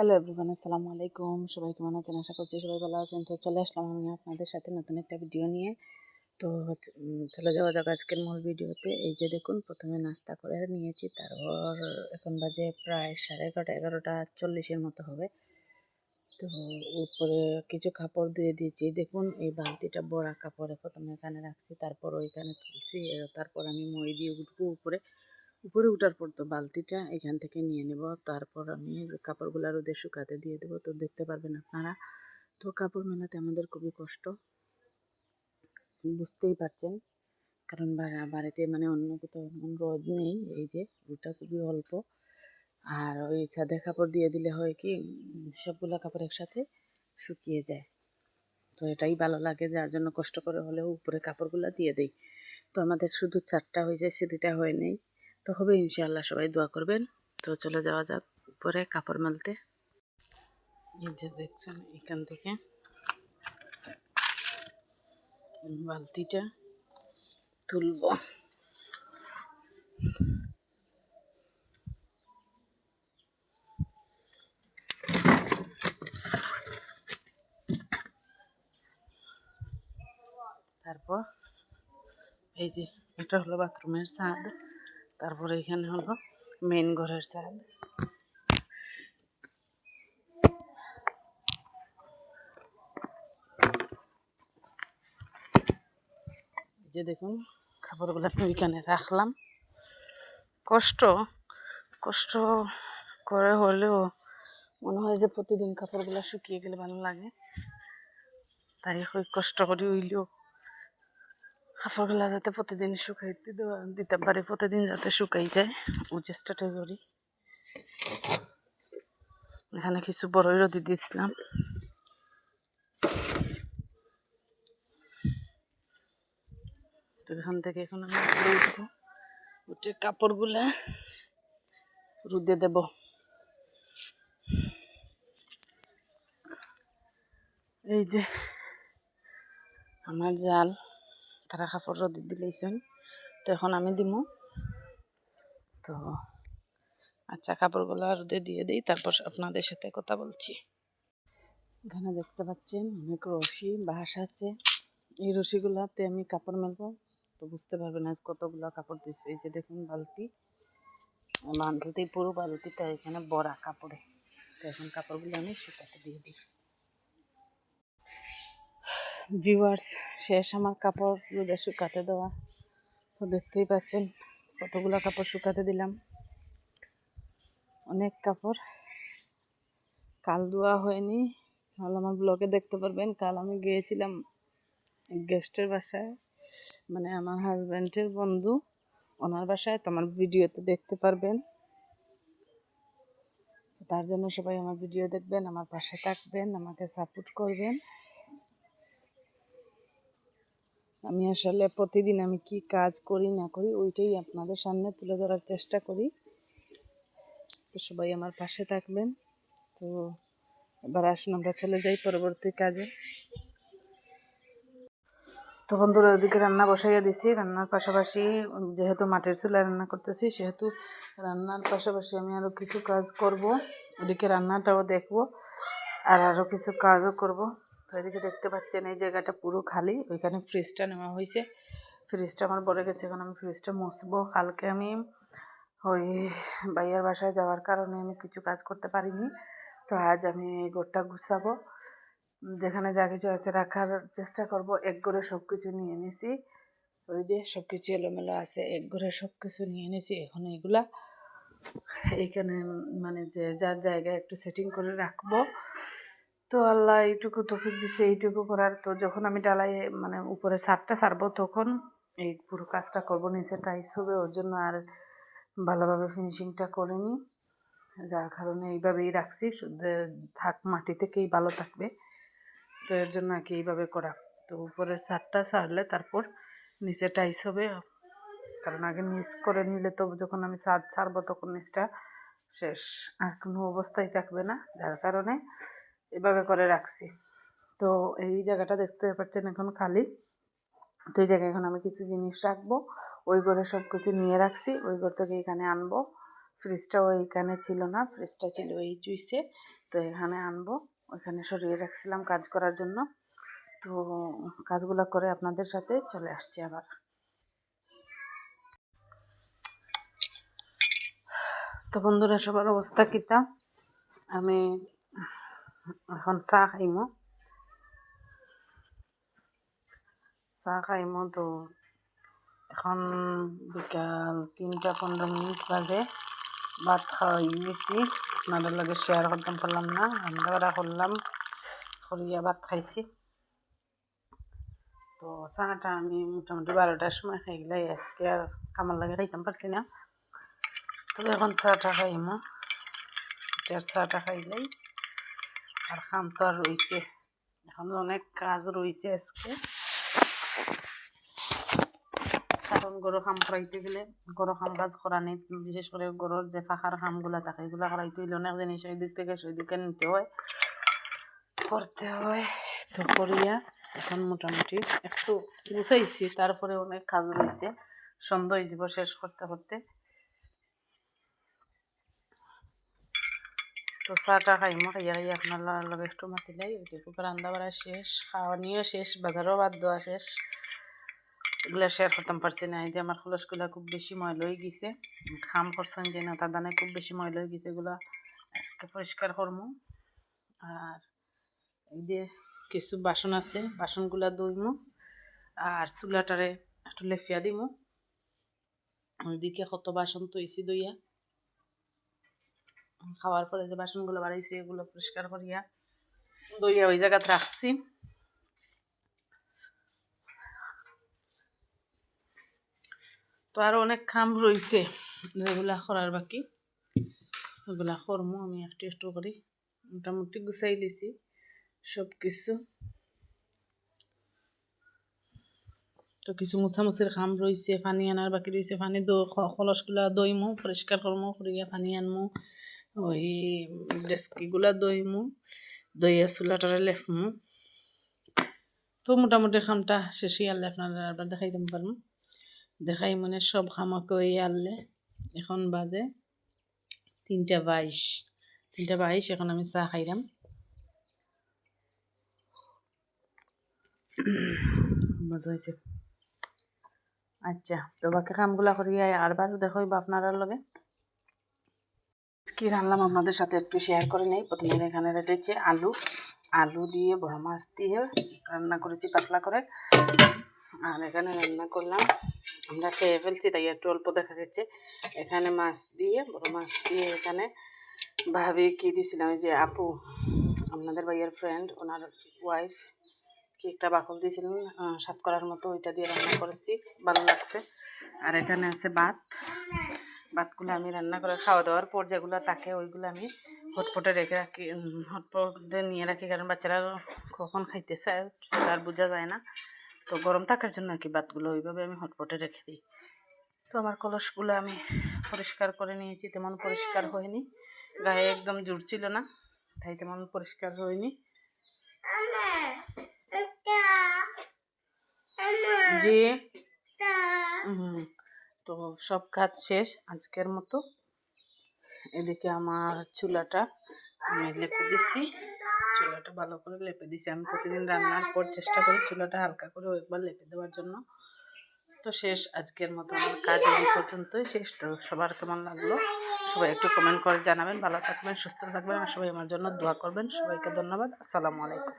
Hello everyone, আসসালামু আলাইকুম। সবাই কেমন আছেন? আশা করছি সবাই ভালো আছেন। তো চলে আসলাম আমি আপনাদের সাথে নতুন একটা ভিডিও নিয়ে। তো চলে যাওয়া যাক আজকের মূল ভিডিওতে। এই যে দেখুন, প্রথমে নাস্তা করে নিয়েছি, তারপর এখন বাজে প্রায় 11:30 মতো হবে। তো উপরে কিছু কাপড় ধুয়ে দিয়েছি। দেখুন, এই বালতিটা বড়া কাপড়ে প্রথমে এখানে রাখছি, তারপর ওইখানে তুলছি, তারপর আমি মই দিয়ে উঠবো উপরে। উপরে উঠার পর তো বালতিটা এখান থেকে নিয়ে নেব, তারপর আমি কাপড়গুলো রোদে শুকাতে দিয়ে দেবো। তো দেখতে পারবেন আপনারা। তো কাপড় মেলাতে আমাদের খুবই কষ্ট, বুঝতেই পারছেন, কারণ বাড়িতে মানে অন্য কোথাও রোদ নেই। এই যে রোদটা খুবই অল্প, আর ওই ছাদে কাপড় দিয়ে দিলে হয় কি সবগুলো কাপড় একসাথে শুকিয়ে যায়। তো এটাই ভালো লাগে, যার জন্য কষ্ট করে হলেও উপরে কাপড়গুলো দিয়ে দেই। তো আমাদের শুধু 4টা হয়েছে, সিঁড়িটা হয় নেই। তো হবে ইনশাআল্লাহ, সবাই দোয়া করবেন। তো চলে যাওয়া যাক উপরে কাপড় মেলতে। এই যে দেখছেন, এখান থেকে বালতিটা তুলব। তারপর এই যে এটা হলো বাথরুমের ছাদ, তারপরে এখানে হলো মেন ঘরের ছাদ। এই যে দেখুন, কাপড়গুলো আমি ওইখানে রাখলাম। কষ্ট কষ্ট করে হলেও মনে হয় যে প্রতিদিন কাপড়গুলো শুকিয়ে গেলে ভালো লাগে, তাই ওই কষ্ট করি হইলেও কাপড়গুলো যাতে প্রতিদিন শুকাইতে দিতে পারি, প্রতিদিন যাতে শুকাই যায় ওই চেষ্টাটা করি। এখানে কিছু বড়ই রোদে দিয়েছিলাম। তো এখান থেকে এখন আমি উঠবো, উঠে কাপড়গুলা রোদে দেব। এই যে আমার জাল, তারা কাপড় রোদে দিলেইছেন। তো এখন আমি দিব। তো আচ্ছা, কাপড়গুলো রোদে দিয়ে দিই, তারপর আপনাদের সাথে কথা বলছি। এখানে দেখতে পাচ্ছেন অনেক রশি বাঁশ আছে। এই রশিগুলাতে আমি কাপড় মেলবো। তো বুঝতে পারবেন আজ কতগুলো কাপড় দিচ্ছে। এই যে দেখুন বালতি পুরো বালতিটা এখানে বড়া কাপড়ে। তো এখন কাপড়গুলো আমি শুকাতে দিয়ে দিই। ভিউয়ার্স, শেষ আমার কাপড় রোদে শুকাতে দেওয়া। তো দেখতেই পাচ্ছেন কতগুলো কাপড় শুকাতে দিলাম, অনেক কাপড়। কাল ধোয়া হয়নি, কাল আমার ব্লগে দেখতে পারবেন। কাল আমি গিয়েছিলাম গেস্টের বাসায়, মানে আমার হাজব্যান্ডের বন্ধু, ওনার বাসায়। তো আমার ভিডিওতে দেখতে পারবেন। তার জন্য সবাই আমার ভিডিও দেখবেন, আমার পাশে থাকবেন, আমাকে সাপোর্ট করবেন। আমি আসলে প্রতিদিন আমি কি কাজ করি না করি ওইটাই আপনাদের সামনে তুলে ধরার চেষ্টা করি। তো সবাই আমার পাশে থাকবেন। তো এবার আসুন আমরা চলে যাই পরবর্তী কাজে। তো বন্ধুরা, ওদিকে রান্না বসাইয়া দিছি। রান্নার পাশাপাশি যেহেতু মাটির চুলায় রান্না করতেছি, সেহেতু রান্নার পাশাপাশি আমি আরও কিছু কাজ করব। ওদিকে রান্নাটাও দেখব, আর আরও কিছু কাজও করব। তো এদিকে দেখতে পাচ্ছেন এই জায়গাটা পুরো খালি। ওইখানে ফ্রিজটা নেওয়া হয়েছে, ফ্রিজটা আমার পড়ে গেছে। এখন আমি ফ্রিজটা মুছবো। কালকে আমি ওই ভাইয়ার বাসায় যাওয়ার কারণে আমি কিছু কাজ করতে পারিনি। তো আজ আমি ঘরটা গুছাবো, যেখানে যা কিছু আছে রাখার চেষ্টা করব। এক ঘরে সব কিছু নিয়ে নিছি, ওই যে সব কিছু এলোমেলো আছে, এক ঘরে সব কিছু নিয়ে নিছি। এখন এগুলা এইখানে মানে যে যার জায়গায় একটু সেটিং করে রাখবো। তো আল্লাহ এইটুকু তৌফিক দিছে এইটুকু করার। তো যখন আমি ডালাই মানে উপরে ছাদটা ছাড়বো, তখন এই পুরো কাজটা করবো। নিচে টাইস হবে, ওর জন্য আর ভালোভাবে ফিনিশিংটা করিনি, যার কারণে এইভাবেই রাখছি। থাক, মাটি থেকেই ভালো থাকবে। তো এর জন্য আর কি এইভাবে করা। তো উপরের ছাদটা ছাড়লে তারপর নিচে টাইস হবে, কারণ আগে নিচ করে নিলে তো যখন আমি ছাদ ছাড়বো তখন নিচটা শেষ, আর কোনো অবস্থায় থাকবে না, যার কারণে এভাবে করে রাখছি। তো এই জায়গাটা দেখতে পাচ্ছেন এখন খালি। তো এই জায়গায় এখন আমি কিছু জিনিস রাখবো। ওই ঘরে সব কিছু নিয়ে রাখছি, ওই ঘর থেকে এখানে আনবো। ফ্রিজটাও এইখানে ছিল না, ফ্রিজটা ছিল এই জুইসে। তো এখানে আনবো, ওইখানে সরিয়ে রাখছিলাম কাজ করার জন্য। তো কাজগুলো করে আপনাদের সাথে চলে আসছি আবার। তো বন্ধুরা, সবার অবস্থা কিতা? আমি এখন চা খাইমো। তো এখন বিকাল 3:15 বাজে। ভাত খাওয়া হয়ে গেছি, আপনাদের লগে শেয়ার করতাম পারলাম না। রান্না বাড়া করলাম, করিয়া ভাত খাইছি। তো চাটা আমি মোটামুটি 12টার সময় খাইলাই, আজকে আর কামার লাগে খাইতাম পারছি না। তো এখন চাটা খাইমো, এটার চাটা খাইলাই। আর খাম তো আর রয়েছে, এখন অনেক কাজ রয়েছে আজকে। কারণ গরু খাম করাইতে গেলে গরু খাম কাজ করা নেই, বিশেষ করে গরুর যে ফাঁকার খামগুলা থাকে এগুলো করাইতে হইলে অনেক জিনিস ওই দিক থেকে সেই দিকে নিতে হয়, করতে হয়। তো করিয়া এখন মোটামুটি একটু গুছাইছি, তারপরে অনেক কাজ রয়েছে, সন্ধ্যা হয়ে যাব শেষ করতে করতে। তো চাটা খাইমো, খাইয়া খাইয়া আপনার লগে একটু মাতিলাই। ওইটুকু রান্না বাড়া শেষ, খাওয়া নিয়েও শেষ, বাজারও বাদ দেওয়া শেষ। এগুলো শেয়ার করতাম পারছি না। এই যে আমার খোলসগুলো খুব বেশি ময়লা হয়ে গেছে, খাম করছেন যে না তার দানে খুব বেশি ময়লা হয়ে গেছে, এগুলো আজকে পরিষ্কার করবো। আর এই যে কিছু বাসন আছে, বাসনগুলা ধুইমু। আর চুলাটারে একটু লেফিয়া দিমু। ওইদিকে কত বাসন তৈছি দইয়া, খাওয়ার পরে যে বাসনগুলো বাড়াইছি এগুলো পরিষ্কার করিয়া দইয়া ওই জায়গাতে রাখছি। তো আরো অনেক কাম রয়েছে যেগুলা করার বাকি, ওগুলা করবো আমি একটু একটু করি। মোটামুটি গুছাই লিছি সব কিছু। তো কিছু মুছামুছির কাম রয়েছে, পানি আনার বাকি রয়েছে। পানি কলসগুলা দইমু, পরিষ্কার করমু, করিয়া পানি আনমু। ওই ডেস্কিগুলা দইমু, দইয়া চুলাটারে লেফমু। তো মোটামুটি কামটা শেষই আনলে আপনারা আবার দেখাই দিতে পারবো। দেখাই মানে সব খামাকে ওই আনলে এখন বাজে 3:22। এখন আমি চা খাইলাম। মজা হয়েছে। আচ্ছা, তো বাকি কামগুলা করিয়া আরবার দেখাইব আপনারা লগে। কি রান্নাম আপনাদের সাথে একটু শেয়ার করে নেই। প্রথমে এখানে রেখেছি আলু দিয়ে বড় মাছ দিয়ে রান্না করেছি পাতলা করে। আর এখানে রান্না করলাম, আমরা খেয়ে ফেলছি তাই একটু অল্প দেখা গেছে। এখানে মাছ দিয়ে বড় মাছ দিয়ে এখানে ভাবি কি দিয়েছিলাম, ওই যে আপু আপনাদের ভাইয়ের ফ্রেন্ড, ওনার ওয়াইফ কি একটা বাকল দিয়েছিলেন সাত করার মতো, ওইটা দিয়ে রান্না করেছি, ভালো লাগছে। আর এখানে আছে ভাতগুলো আমি রান্না করে খাওয়া দাওয়ার পর যেগুলো থাকে ওইগুলো আমি হটপটে রেখে রাখি, হটপটে নিয়ে রাখি, কারণ বাচ্চারা কখন খাইতে চায় আর বোঝা যায় না। তো গরম থাকার জন্য আর কি ভাতগুলো ওইভাবে আমি হটপটে রেখে দিই। তো আমার কলসগুলো আমি পরিষ্কার করে নিয়েছি, তেমন পরিষ্কার হয়নি, গায়ে একদম জোর ছিল না তাই তেমন পরিষ্কার হয়নি। জি তো সব কাজ শেষ আজকের মতো। এদিকে আমার চুলাটা আমি লেপে দিছি, চুলাটা ভালো করে লেপে দিছি। আমি প্রতিদিন রান্নার পর চেষ্টা করি চুলাটা হালকা করে একবার লেপে দেওয়ার জন্য। তো শেষ আজকের মতো আমার কাজ এই পর্যন্তই শেষ। তো সবার কেমন লাগলো সবাই একটু কমেন্ট করে জানাবেন। ভালো থাকবেন, সুস্থ থাকবেন, আর সবাই আমার জন্য দোয়া করবেন। সবাইকে ধন্যবাদ। আসসালামু আলাইকুম।